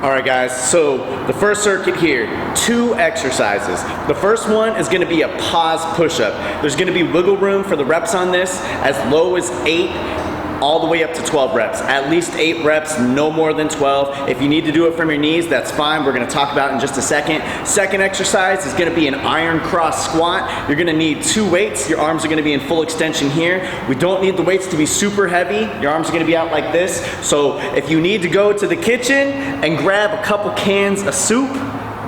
All right, guys, so the first circuit here, 2 exercises. The first one is gonna be a pause push-up. There's gonna be wiggle room for the reps on this, as low as 8, all the way up to 12 reps. At least 8 reps, no more than 12. If you need to do it from your knees, that's fine. We're gonna talk about it in just a second. Second exercise is gonna be an iron cross squat. You're gonna need 2 weights. Your arms are gonna be in full extension here. We don't need the weights to be super heavy. Your arms are gonna be out like this. So if you need to go to the kitchen and grab a couple cans of soup,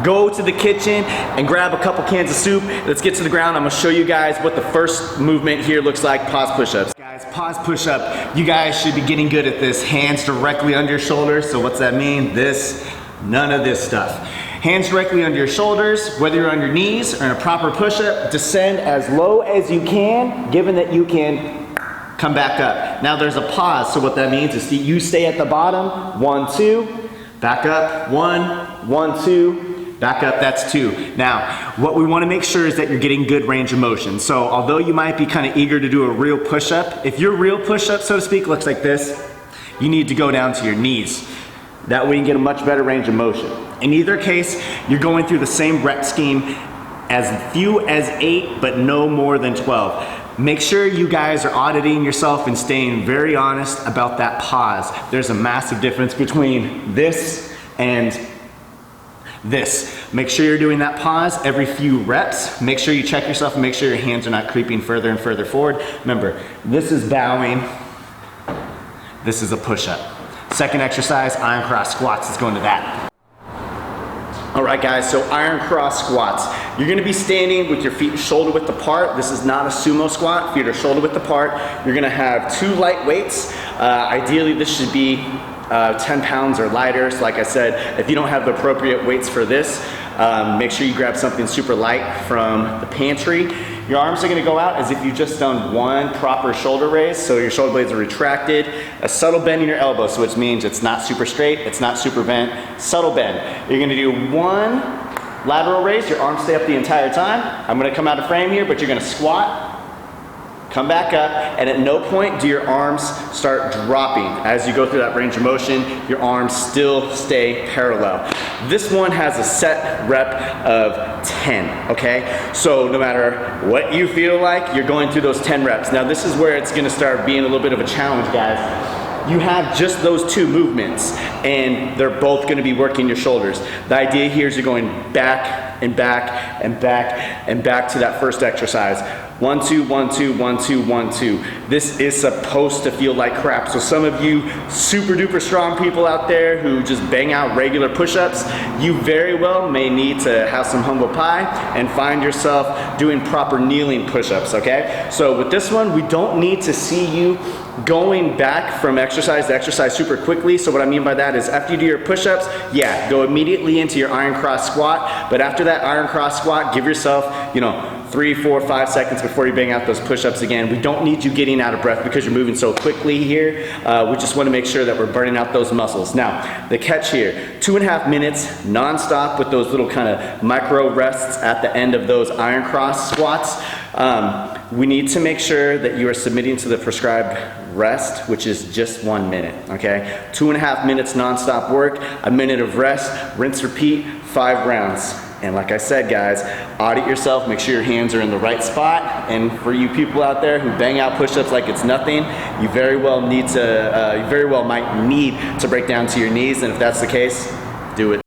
go to the kitchen and grab a couple cans of soup. Let's get to the ground. I'm gonna show you guys what the first movement here looks like, pause push-ups. Guys, pause push-up. You guys should be getting good at this. Hands directly under your shoulders. So what's that mean? This, none of this stuff. Hands directly under your shoulders, whether you're on your knees or in a proper push-up, descend as low as you can, given that you can come back up. Now there's a pause, so what that means is you stay at the bottom, 1, 2, back up, 1, 1, 2, back up, that's 2. Now, what we wanna make sure is that you're getting good range of motion. So although you might be kind of eager to do a real push-up, if your real push-up, so to speak, looks like this, you need to go down to your knees. That way you get a much better range of motion. In either case, you're going through the same rep scheme, as few as 8, but no more than 12. Make sure you guys are auditing yourself and staying very honest about that pause. There's a massive difference between this and this. Make sure you're doing that pause every few reps. Make sure you check yourself and make sure your hands are not creeping further and further forward. Remember, this is bowing. This is a push-up. Second exercise, iron cross squats. Let's go into that. All right, guys, so iron cross squats. You're gonna be standing with your feet shoulder width apart. This is not a sumo squat. Feet are shoulder width apart. You're gonna have 2 light weights. Ideally, this should be 10 pounds or lighter. So like I said, if you don't have the appropriate weights for this, make sure you grab something super light from the pantry. Your arms are gonna go out as if you've just done 1 proper shoulder raise, so your shoulder blades are retracted. A subtle bend in your elbows, which means it's not super straight, it's not super bent, subtle bend. You're gonna do 1 lateral raise, your arms stay up the entire time. I'm gonna come out of frame here, but you're gonna squat, come back up, and at no point do your arms start dropping. As you go through that range of motion, your arms still stay parallel. This one has a set rep of 10, okay? So no matter what you feel like, you're going through those 10 reps. Now this is where it's gonna start being a little bit of a challenge, guys. You have just those 2 movements, and they're both gonna be working your shoulders. The idea here is you're going back and back and back and back to that first exercise. 1, 2, 1, 2, 1, 2, 1, 2. This is supposed to feel like crap. So some of you super duper strong people out there who just bang out regular push-ups, you very well may need to have some humble pie and find yourself doing proper kneeling push-ups, okay? So with this one, we don't need to see you going back from exercise to exercise super quickly. So what I mean by that is after you do your push-ups, yeah, go immediately into your iron cross squat. But after that iron cross squat, give yourself, 3, 4, 5 seconds before you bang out those push-ups again. We don't need you getting out of breath because you're moving so quickly here. We just want to make sure that we're burning out those muscles. Now, the catch here, 2.5 minutes non-stop with those little kind of micro rests at the end of those iron cross squats. We need to make sure that you are submitting to the prescribed rest, which is just 1 minute, okay? 2.5 minutes non-stop work, a minute of rest, rinse, repeat, 5 rounds. And like I said, guys, audit yourself, make sure your hands are in the right spot. And for you people out there who bang out push-ups like it's nothing, you very well might need to break down to your knees. And if that's the case, do it.